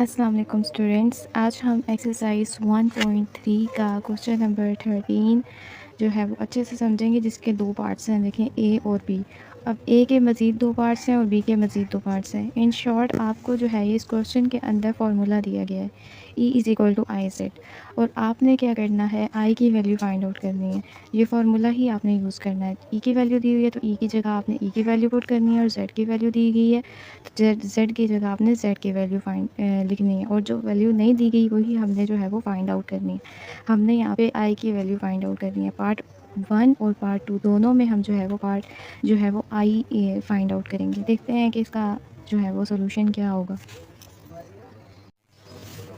अस्सलाम वालेकुम स्टूडेंट्स, आज हम एक्सरसाइज 1.3 का क्वेश्चन नंबर 13 जो है वो अच्छे से समझेंगे, जिसके दो पार्ट्स हैं। देखें, ए और बी। अब ए के मज़ीद दो पार्ट्स हैं और बी के मज़ीद दो पार्ट्स हैं। इन शॉर्ट आपको जो है इस क्वेश्चन के अंदर फार्मूला दिया गया है E is equal to I set, और आपने क्या करना है, आई की वैल्यू फाइंड आउट करनी है। ये फार्मूला ही आपने यूज़ करना है। ई की वैल्यू दी हुई है तो ई की जगह आपने ई की वैल्यू पुट करनी है, और जेड की वैल्यू दी गई है तो जेड की जगह आपने जेड की वैल्यू लिखनी है, और जो वैल्यू नहीं दी गई वही हमने जो है वो फाइंड आउट करनी है। हमने यहाँ पे आई की वैल्यू फाइंड आउट करनी है। पार्ट 1 और पार्ट 2 दोनों में हम जो है वो आई फाइंड आउट करेंगे। देखते हैं कि इसका जो है वो सोल्यूशन क्या होगा।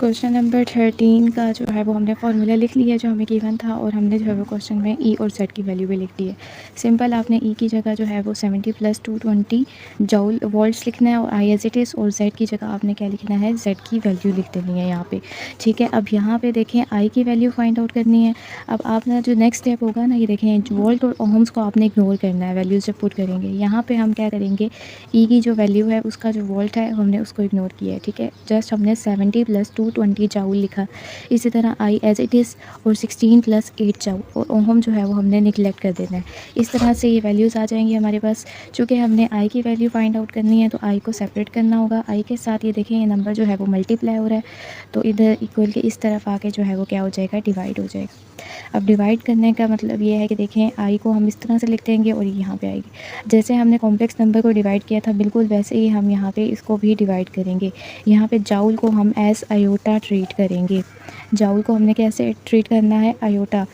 क्वेश्चन नंबर 13 का जो है वो हमने फार्मूला लिख लिया जो हमें गिवन था, और हमने जो है वो क्वेश्चन में ई और जेड की वैल्यू भी लिख दी है। सिंपल, आपने ई की जगह जो है वो 70 + 220 जूल वोल्ट्स लिखना है, और आई एज इट इज़, और जेड की जगह आपने क्या लिखना है, जेड की वैल्यू लिख देनी है यहाँ पे। ठीक है, अब यहाँ पे देखें आई की वैल्यू फाइंड आउट करनी है। अब आपका जो नेक्स्ट स्टेप होगा ना, ये देखें, वोल्ट और ओहम्स को आपने इग्नोर करना है वैल्यूज जब पुट करेंगे। यहाँ पे हम क्या करेंगे, ई की जो वैल्यू है उसका जो वोल्ट है हमने उसको इग्नोर किया है। ठीक है, जस्ट हमने 70 + 220 जूल लिखा। इसी तरह आई एज इट इज़ और 16 + 8 जूल, और ओहम जो है वो हमने निगलेक्ट कर देना है। इस तरह से ये वैल्यूज़ आ जाएंगी हमारे पास। चूँकि हमने आई की वैल्यू फाइंड आउट करनी है तो आई को सेपरेट करना होगा। आई के साथ ये देखें, ये नंबर जो है वो मल्टीप्लाई हो रहा है, तो इधर इक्वल के इस तरफ आके जो है वो क्या हो जाएगा, डिवाइड हो जाएगा। अब डिवाइड करने का मतलब ये है कि देखें, आई को हम इस तरह से लिख देंगे और यहाँ पे आएगी। जैसे हमने कॉम्प्लेक्स नंबर को डिवाइड किया था, बिल्कुल वैसे ही हम यहाँ पे इसको भी डिवाइड करेंगे। यहाँ पे जाउल को हम एज आयोटा ट्रीट करेंगे। जाउल को हमने कैसे ट्रीट करना है, आयोटा।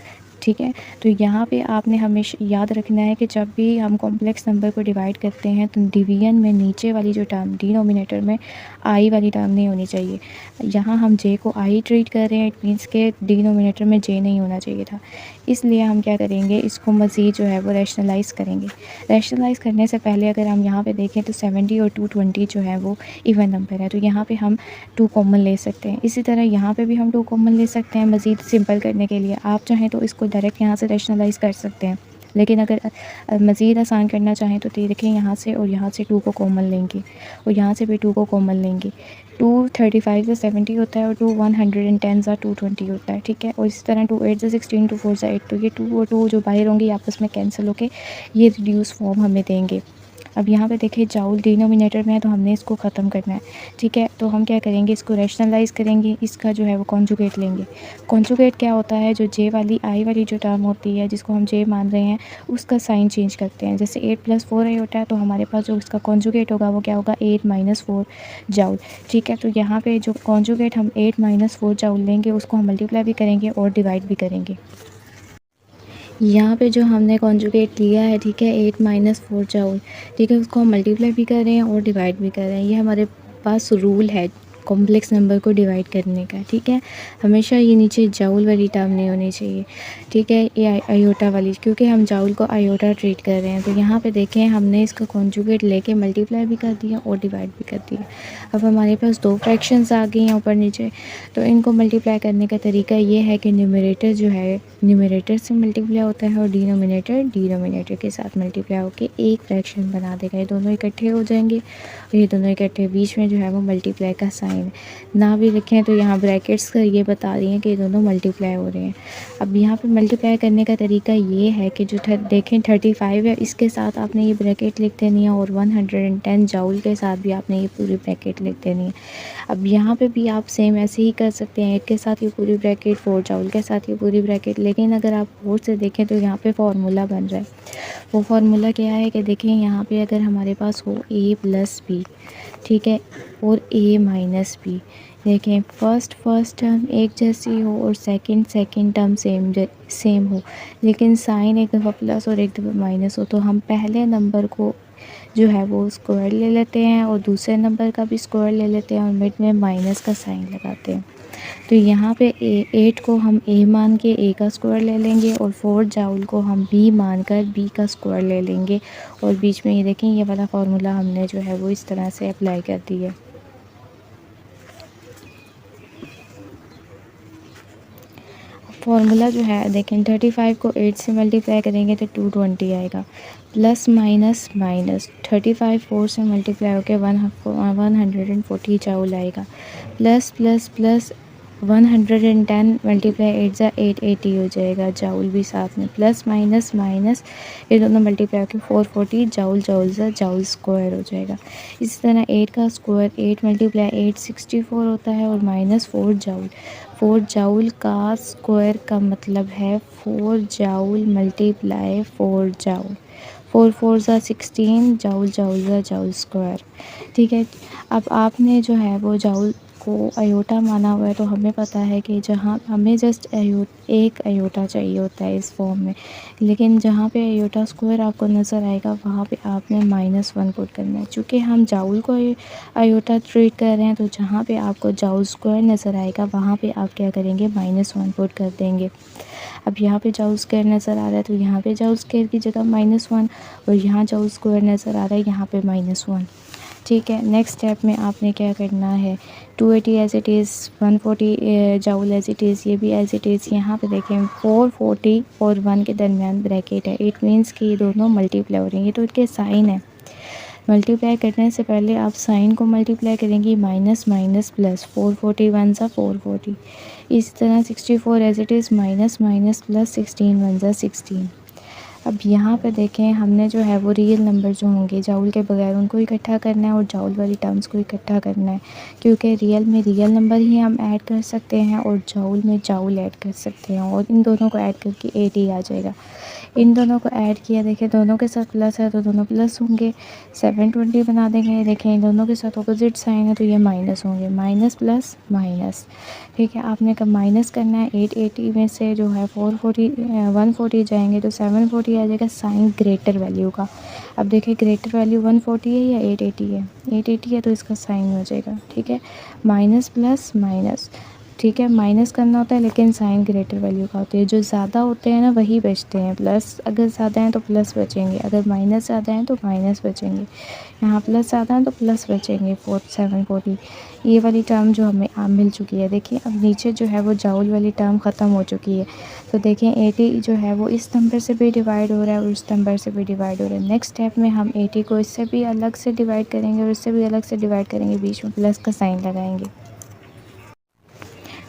ठीक है, तो यहाँ पे आपने हमेशा याद रखना है कि जब भी हम कॉम्प्लेक्स नंबर को डिवाइड करते हैं तो डिवीजन में नीचे वाली जो टर्म, डिनोमिनेटर में आई वाली टर्म नहीं होनी चाहिए। यहाँ हम जे को आई ट्रीट कर रहे हैं, इट मीन्स के डिनोमिनेटर में जे नहीं होना चाहिए था। इसलिए हम क्या करेंगे, इसको मज़ीद जो है वो रैशनलाइज़ करेंगे। रैशनलाइज़ करने से पहले अगर हम यहाँ पे देखें तो 70 और 220 जो है वो इवन नंबर है, तो यहाँ पे हम 2 कॉमन ले सकते हैं। इसी तरह यहाँ पे भी हम 2 कॉमन ले सकते हैं मज़ीद सिंपल करने के लिए। आप चाहें तो इसको डायरेक्ट यहाँ से रैशनलाइज़ कर सकते हैं, लेकिन अगर मज़ीद आसान करना चाहें तो देखें, यहाँ से और यहाँ से 2 को कॉमन लेंगे, और यहाँ से भी 2 को कॉमन लेंगे। 2 35 से 70 होता है, और 2 110 से 220 होता है। ठीक है, और इसी तरह 2 8 से 16, 2 4 से 8, तो ये 2 और 2 जो बाहर होंगे आपस में कैंसिल होके ये रिड्यूस फॉर्म हमें देंगे। अब यहाँ पे देखिए, जाउल डिनोमिनेटर में है तो हमने इसको ख़त्म करना है। ठीक है, तो हम क्या करेंगे, इसको रैशनलाइज़ करेंगे, इसका जो है वो कॉन्जुगेट लेंगे। कॉन्जुगेट क्या होता है, जो जे वाली आई वाली जो टर्म होती है जिसको हम जे मान रहे हैं, उसका साइन चेंज करते हैं। जैसे 8 + 4 आई होता है, तो हमारे पास जो इसका कॉन्जुगेट होगा वो क्या होगा, 8 - 4 जाउल। ठीक है, तो यहाँ पे जो कॉन्जुगेट हम 8 - 4 जाउल लेंगे, उसको हम मल्टीप्लाई भी करेंगे और डिवाइड भी करेंगे। यहाँ पे जो हमने कॉन्जुगेट लिया है, ठीक है, 8 - 4 जाउल, ठीक है, उसको हम मल्टीप्लाई भी कर रहे हैं और डिवाइड भी कर रहे हैं। ये हमारे पास रूल है कॉम्प्लेक्स नंबर को डिवाइड करने का। ठीक है, हमेशा ये नीचे जाउल वाली टर्म नहीं होनी चाहिए। ठीक है, ये आयोटा वाली, क्योंकि हम जाउल को आयोटा ट्रीट कर रहे हैं। तो यहाँ पे देखें, हमने इसका कॉन्जुगेट लेके मल्टीप्लाई भी कर दिया और डिवाइड भी कर दिया। अब हमारे पास 2 फ्रैक्शंस आ गई हैं ऊपर नीचे, तो इनको मल्टीप्लाई करने का तरीका ये है कि न्यूमरेटर जो है न्यूमरेटर से मल्टीप्लाई होता है, और डिनोमिनेटर के साथ मल्टीप्लाई होकर एक फ्रैक्शन बना देगा। ये दोनों इकट्ठे हो जाएंगे, और ये दोनों इकट्ठे, बीच में जो है वो मल्टीप्लाई का साइन ना भी लिखें तो यहाँ ब्रैकेट्स का ये बता रही हैं कि ये दोनों मल्टीप्लाई हो रहे हैं। अब यहाँ पे मल्टीप्लाई करने का तरीका ये है कि जो देखें 35 है, इसके साथ आपने ये ब्रैकेट लिख देनी है, और 110 जाउल के साथ भी आपने ये पूरी ब्रैकेट लिख देनी है। अब यहाँ पे भी आप सेम ऐसे ही कर सकते हैं, 8 के साथ ये पूरी ब्रैकेट, 4 जाउल के साथ ये पूरी ब्रैकेट। लेकिन अगर आप गौर से देखें तो यहाँ पे फार्मूला बन रहा है। वो फार्मूला क्या है कि देखें, यहाँ पे अगर हमारे पास हो a + b, ठीक है, और a - b, देखें, फर्स्ट टर्म एक जैसी हो और सेकंड टर्म सेम हो, लेकिन साइन एक दफ़ा प्लस और एक दफ़ा माइनस हो, तो हम पहले नंबर को जो है वो स्क्वायर ले लेते हैं, और दूसरे नंबर का भी स्क्वायर ले लेते हैं, और मिड में माइनस का साइन लगाते हैं। तो यहाँ पे 8 को हम a मान के a का स्क्वायर ले लेंगे, और 4 जाउल को हम b मान कर b का स्क्वायर ले लेंगे, और बीच में ये देखें, ये वाला फार्मूला हमने जो है वो इस तरह से अप्लाई कर दिया। फार्मूला जो है देखें 35 को 8 से मल्टीप्लाई करेंगे तो 220 आएगा, प्लस माइनस माइनस 35 4 से मल्टीप्लाई होकर 140 जूल आएगा, प्लस प्लस प्लस 110 मल्टीप्लाई 8 ज़ा 880 हो जाएगा, जूल भी साथ में, प्लस माइनस माइनस ये दोनों मल्टीप्लाई होकर 440 जूल जूल ज़ा जूल स्क्वायर हो जाएगा। इसी तरह 8 का स्क्वायर 8 मल्टीप्लाई 8 64 होता है और माइनस 4 जूल, 4 जूल का स्क्वायर का मतलब है 4 जूल मल्टीप्लाई 4 जूल, 4 4 ज़ा 16 जूल जूल ज़ा जूल स्क्वायर। ठीक है, अब आपने जो है वो जूल को अयोटा माना हुआ है, तो हमें पता है कि जहाँ हमें जस्ट एक अयोटा चाहिए होता है इस फॉर्म में, लेकिन जहाँ पे अयोटा स्क्वायर आपको नज़र आएगा वहाँ पे आपने -1 पुट करना है। चूँकि हम जूल को अयोटा ट्रीट कर रहे हैं, तो जहाँ पे आपको जूल स्क्वायर नज़र आएगा वहाँ पे आप क्या करेंगे, -1 पुट कर देंगे। अब यहाँ पे जूल स्क्वायर नज़र आ रहा है तो यहाँ पे जूल स्क्वायर की जगह -1, और यहाँ जूल स्क्वायर नज़र आ रहा है यहाँ पे -1। ठीक है, नेक्स्ट स्टेप में आपने क्या करना है, 280 as it is, 140 joule as it is, ये भी एज इट इज़। यहाँ पे देखें 440 और 1 के दरमियान ब्रैकेट है, इट मीन्स कि ये दोनों मल्टीप्लाई हो रही हैं, ये तो इनके साइन है। मल्टीप्लाई करने से पहले आप साइन को मल्टीप्लाई करेंगी, माइनस माइनस प्लस, 440 1 ज़ा 440, इसी तरह 64 as it is, minus minus plus 16 1 ज़ा 16। अब यहाँ पे देखें हमने जो है वो रियल नंबर जो होंगे जूल के बगैर उनको इकट्ठा करना है और जूल वाली टर्म्स को इकट्ठा करना है, क्योंकि रियल में रियल नंबर ही हम ऐड कर सकते हैं और जूल में जूल ऐड कर सकते हैं, और इन दोनों को ऐड करके 80 आ जाएगा। इन दोनों को ऐड किया, देखें दोनों के साथ प्लस है तो दोनों प्लस होंगे, 720 बना देंगे। देखें इन दोनों के साथ अपोजिट साइन है तो ये माइनस होंगे, माइनस प्लस माइनस। ठीक है, आपने कब माइनस करना है, 880 में से जो है 140 जाएंगे तो 740 आ जाएगा, साइन ग्रेटर वैल्यू का। अब देखिए ग्रेटर वैल्यू 140 है या 880 है, 880 है तो इसका साइन हो जाएगा। ठीक है, माइनस प्लस माइनस, ठीक है, माइनस करना होता है लेकिन साइन ग्रेटर वैल्यू का होता है, जो ज़्यादा होते हैं ना वही बचते हैं, प्लस अगर ज़्यादा हैं तो प्लस बचेंगे, अगर माइनस ज़्यादा हैं तो माइनस बचेंगे, यहाँ प्लस ज़्यादा है तो प्लस बचेंगे। 740 ये वाली टर्म जो हमें मिल चुकी है। देखिए अब नीचे जो है वो जूल वाली टर्म ख़त्म हो चुकी है, तो देखें 80 जो है वो इस नंबर से भी डिवाइड हो रहा है और उस नंबर से भी डिवाइड हो रहा है। नेक्स्ट स्टेप में हम 80 को इससे भी अलग से डिवाइड करेंगे और इससे भी अलग से डिवाइड करेंगे, बीच में प्लस का साइन लगाएंगे।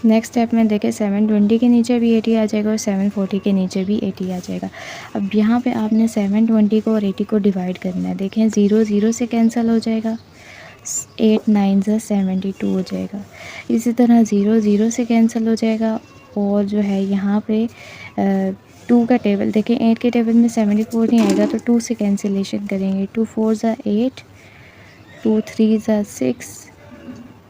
नेक्स्ट स्टेप में देखें 720 के नीचे भी 80 आ जाएगा और 740 के नीचे भी 80 आ जाएगा। अब यहाँ पे आपने 720 को और 80 को डिवाइड करना है। देखें 0 0 से कैंसिल हो जाएगा, 8 9 ज़ा 72 हो जाएगा। इसी तरह 0 0 से कैंसिल हो जाएगा, और जो है यहाँ पे 2 का टेबल देखें, 8 के टेबल में 74 नहीं आएगा तो 2 से कैंसिलेशन करेंगे, 2 4 ज़ा 8, 2 3 ज़ा 6,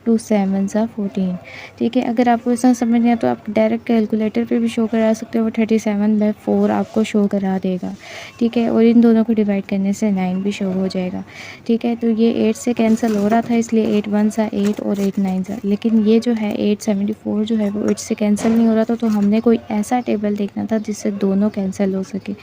2 7 ज़ा 14। ठीक है, अगर आपको इतना समझ नहीं आया तो आप डायरेक्ट कैलकुलेटर पे भी शो करा सकते हो, 37/4 आपको शो करा देगा। ठीक है, और इन दोनों को डिवाइड करने से 9 भी शो हो जाएगा। ठीक है, तो ये 8 से कैंसिल हो रहा था इसलिए 8 1 ज़ा 8 और 8 9 ज़ा, लेकिन ये जो है 874 जो है वो 8 से कैंसिल नहीं हो रहा था, तो हमने कोई ऐसा टेबल देखना था जिससे दोनों कैंसिल हो सके।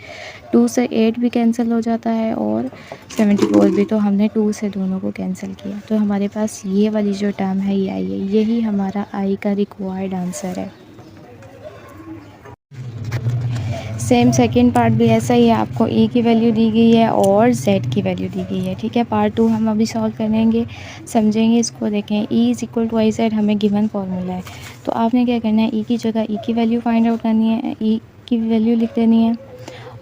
2 से 8 भी कैंसिल हो जाता है और 74 भी, तो हमने 2 से दोनों को कैंसिल किया, तो हमारे पास ये वाली जो टर्म है ये आई है, यही हमारा आई का रिक्वायर्ड आंसर है। सेम सेकंड पार्ट भी ऐसा ही है, आपको ई की वैल्यू दी गई है और जेड की वैल्यू दी गई है। ठीक है, पार्ट 2 हम अभी सॉल्व करेंगे, समझेंगे इसको। देखें E is equal to I Z हमें गिवन फार्मूला है, तो आपने क्या करना है, ई की जगह ई की वैल्यू फाइंड आउट करनी है, ई की वैल्यू लिख देनी है,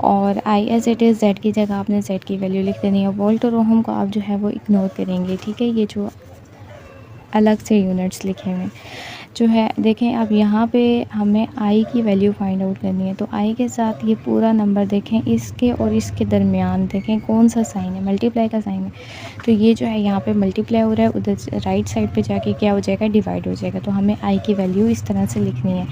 और I as it is Z की जगह आपने जेड की वैल्यू लिख देनी है। वोल्ट और ओहम को आप जो है वो इग्नोर करेंगे। ठीक है, ये जो अलग से यूनिट्स लिखे हुए जो है, देखें अब यहाँ पे हमें आई की वैल्यू फाइंड आउट करनी है, तो आई के साथ ये पूरा नंबर देखें, इसके और इसके दरमियान देखें कौन सा साइन है, मल्टीप्लाई का साइन है, तो ये जो है यहाँ पे मल्टीप्लाई हो रहा है, उधर राइट साइड पे जाके क्या हो जाएगा, डिवाइड हो जाएगा, तो हमें आई की वैल्यू इस तरह से लिखनी है।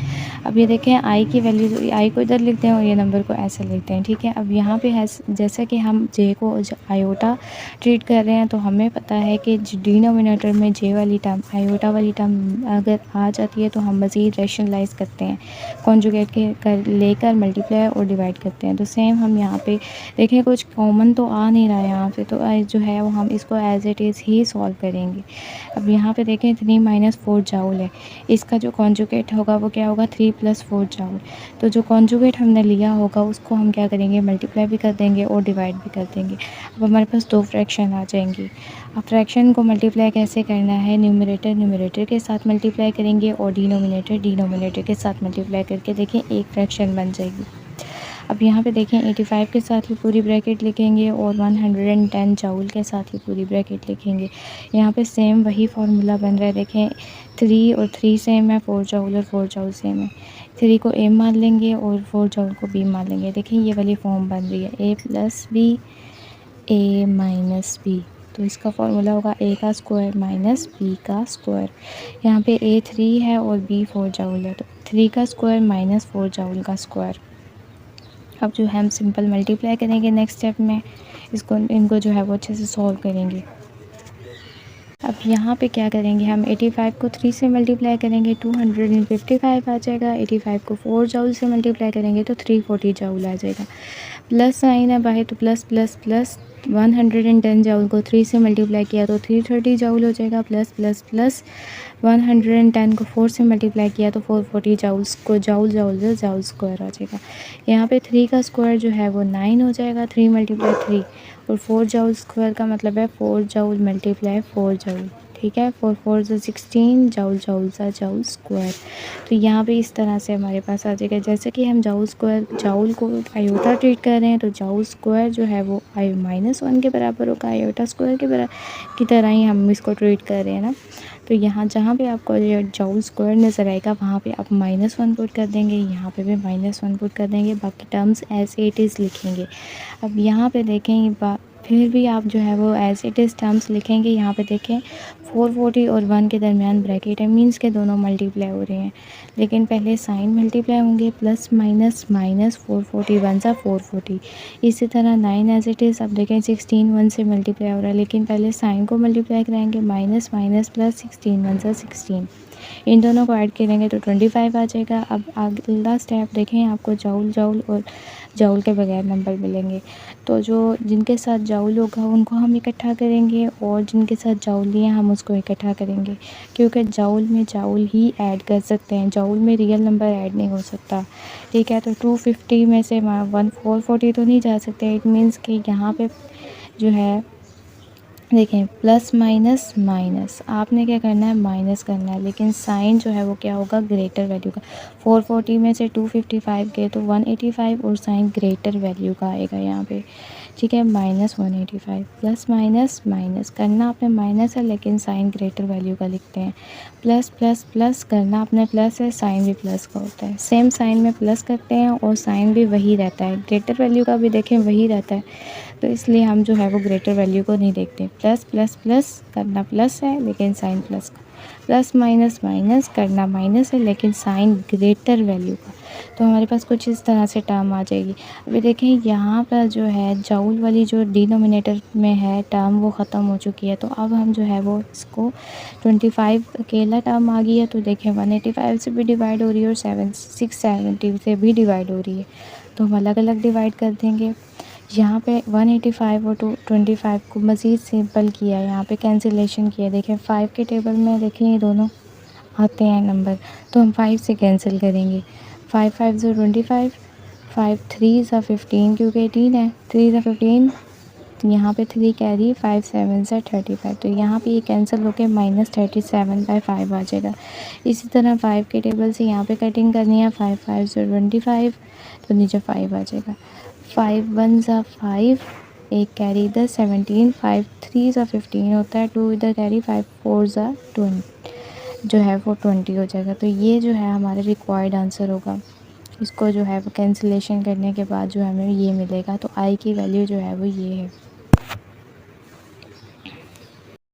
अब ये देखें आई की वैल्यू, आई को इधर लिखते हैं और ये नंबर को ऐसे लिखते हैं। ठीक है, अब यहाँ पे है जैसे कि हम जे को आयोटा ट्रीट कर रहे हैं, तो हमें पता है कि डिनोमिनेटर में जे वाली टर्म आयोटा वाली टर्म अगर आ जाती है तो हम मज़ीद रैशनलाइज करते हैं, कॉन्जुगेट के लेकर मल्टीप्लाई और डिवाइड करते हैं। तो सेम हम यहाँ पे देखें कुछ कॉमन तो आ नहीं रहा है यहाँ पे, तो जो है वो हम इसको as it is he solve करेंगे। अब यहाँ पे देखें 3 माइनस 4 जाउल है, इसका जो कॉन्जुगेट होगा वो क्या होगा 3 प्लस 4 जाउल। तो जो कॉन्जुगेट हमने लिया होगा उसको हम क्या करेंगे मल्टीप्लाई भी कर देंगे और डिवाइड भी कर देंगे। अब हमारे पास 2 फ्रैक्शन आ जाएंगी। अब फ्रैक्शन को मल्टीप्लाई कैसे करना है, न्यूमरेटर न्यूमरेटर के साथ मल्टीप्लाई करेंगे और डिनोमिनेटर डिनोमिनेटर के साथ मल्टीप्लाई करके देखें एक फ्रैक्शन बन जाएगी। अब यहाँ पे देखें 85 के साथ भी पूरी ब्रैकेट लिखेंगे और 110 जाउल के साथ ही पूरी ब्रैकेट लिखेंगे। यहाँ पे सेम वही फार्मूला बन रहा है, देखें 3 और 3 सेम है, 4 जाउल और 4 जाउल सेम है। 3 को ए मान लेंगे और 4 जाउल को बी मान लेंगे। देखें ये वाली फॉर्म बन रही है ए प्लस बी ए माइनस बी। तो इसका फार्मूला होगा ए का स्क्वायर माइनस बी का स्क्वायर। यहाँ पे ए 3 है और बी 4 जाउल है, तो 3 का स्क्वायर माइनस 4 जाउल का स्क्वायर। अब जो है हम सिंपल मल्टीप्लाई करेंगे नेक्स्ट स्टेप में, इनको जो है वो अच्छे से सॉल्व करेंगे। अब यहाँ पे क्या करेंगे हम 85 को 3 से मल्टीप्लाई करेंगे 255 आ जाएगा। 85 को 4 जाउल से मल्टीप्लाई करेंगे तो 340 जाउल आ जाएगा। प्लस साइन है बाहर तो प्लस प्लस प्लस 110 जाउल को 3 से मल्टीप्लाई किया तो 330 जाउल हो जाएगा। प्लस प्लस प्लस 110 को 4 से मल्टीप्लाई किया तो 440 जाउल्स को जाउल जाउल स्क्वायर आ जाएगा। यहाँ पे 3 का स्क्वायर जो है वो 9 हो जाएगा। 3 मल्टीप्लाई 3 और 4 जाउल स्क्वायर का मतलब है 4 जाउल मल्टीप्लाई 4 जाउल, ठीक है। 4 4 से 16 जाउल जाउल सा जाउल स्क्वायर। तो यहाँ पे इस तरह से हमारे पास आ जाएगा। जैसे कि हम जाउल को आयोटा ट्रीट कर रहे हैं तो जाउल स्क्वायर जो है वो -1 के बराबर होगा, आयोटा स्क्वायर की तरह ही हम इसको ट्रीट कर रहे हैं ना। तो यहाँ जहाँ पे आपको जाउल स्क्वायर नज़र आएगा वहाँ पे आप -1 पुट कर देंगे, यहाँ पे भी -1 पुट कर देंगे, बाकी टर्म्स एज इट इज़ लिखेंगे। अब यहाँ पे देखें फिर भी आप जो है वो एज इट इज़ टर्म्स लिखेंगे। यहाँ पे देखें 440 और 1 के दरमियान ब्रैकेट है, मींस के दोनों मल्टीप्लाई हो रहे हैं, लेकिन पहले साइन मल्टीप्लाई होंगे प्लस माइनस माइनस 440 1 सा 440। इसी तरह 9 एज इट इज़। अब देखें 16 1 से मल्टीप्लाई हो रहा है, लेकिन पहले साइन को मल्टीप्लाई कराएंगे माइनस माइनस प्लस 16 1 सा 16। इन दोनों को ऐड करेंगे तो 25 आ जाएगा। अब अगला स्टेप देखें, आपको जाउल जाउल और जाउल के बगैर नंबर मिलेंगे, तो जो जिनके साथ जाउल होगा उनको हम इकट्ठा करेंगे और जिनके साथ जाउल नहीं है हम उसको इकट्ठा करेंगे, क्योंकि जाउल में जाउल ही ऐड कर सकते हैं, जाउल में रियल नंबर ऐड नहीं हो सकता, ठीक है। तो 250 में से 440 तो नहीं जा सकते। इट मीन्स कि यहाँ पे जो है देखें प्लस माइनस माइनस, आपने क्या करना है माइनस करना है, लेकिन साइन जो है वो क्या होगा ग्रेटर वैल्यू का। 440 में से 255 गए तो 185 और साइन ग्रेटर वैल्यू का आएगा यहाँ पे, ठीक है। -185 प्लस माइनस माइनस करना आपने माइनस है, लेकिन साइन ग्रेटर वैल्यू का लिखते हैं। प्लस प्लस प्लस करना आपने प्लस है, साइन भी प्लस का होता है। सेम साइन में प्लस करते हैं और साइन भी वही रहता है, ग्रेटर वैल्यू का भी देखें वही रहता है, तो इसलिए हम जो है वो ग्रेटर वैल्यू को नहीं देखते। प्लस प्लस प्लस करना प्लस है, लेकिन साइन प्लस का। प्लस माइनस माइनस करना माइनस है, लेकिन साइन ग्रेटर वैल्यू का। तो हमारे पास कुछ इस तरह से टर्म आ जाएगी। अभी देखें यहाँ पर जो है जाउल वाली जो डिनोमिनेटर में है टर्म वो ख़त्म हो चुकी है, तो अब हम जो है वो इसको 25 अकेला टर्म आ गई है, तो देखें 185 से भी डिवाइड हो रही है और 670 से भी डिवाइड हो रही है, तो हम अलग अलग डिवाइड कर देंगे। यहाँ पे 185 और 25 को मज़ीद सिंपल किया है, यहाँ पे कैंसिलेशन किया। देखें 5 के टेबल में देखें ये दोनों आते हैं नंबर, तो हम 5 से कैंसिल करेंगे। 5 5 ज़ा 25, 5 3 ज़ा 15 क्योंकि 18 है, 3 ज़ा 15, यहाँ पे 3 कैरी, 5 7 ज़ा 35, तो यहाँ पे ये कैंसिल होकर -37/5 आ जाएगा। इसी तरह 5 के टेबल से यहाँ पे कटिंग करनी है, 5 5 ज़ा 25, तो नीचे 5 आ जाएगा। 5 1 ज़ा 5, एक कैरी इधर 17, 5 3 ज़ा 15 होता है, 2 इधर कैरी, 5 4 ज़ा 20 जो है वो 20 हो जाएगा। तो ये जो है हमारे रिक्वायर्ड आंसर होगा। इसको जो है वो कैंसिलेशन करने के बाद जो हमें ये मिलेगा, तो आई की वैल्यू जो है वो ये है।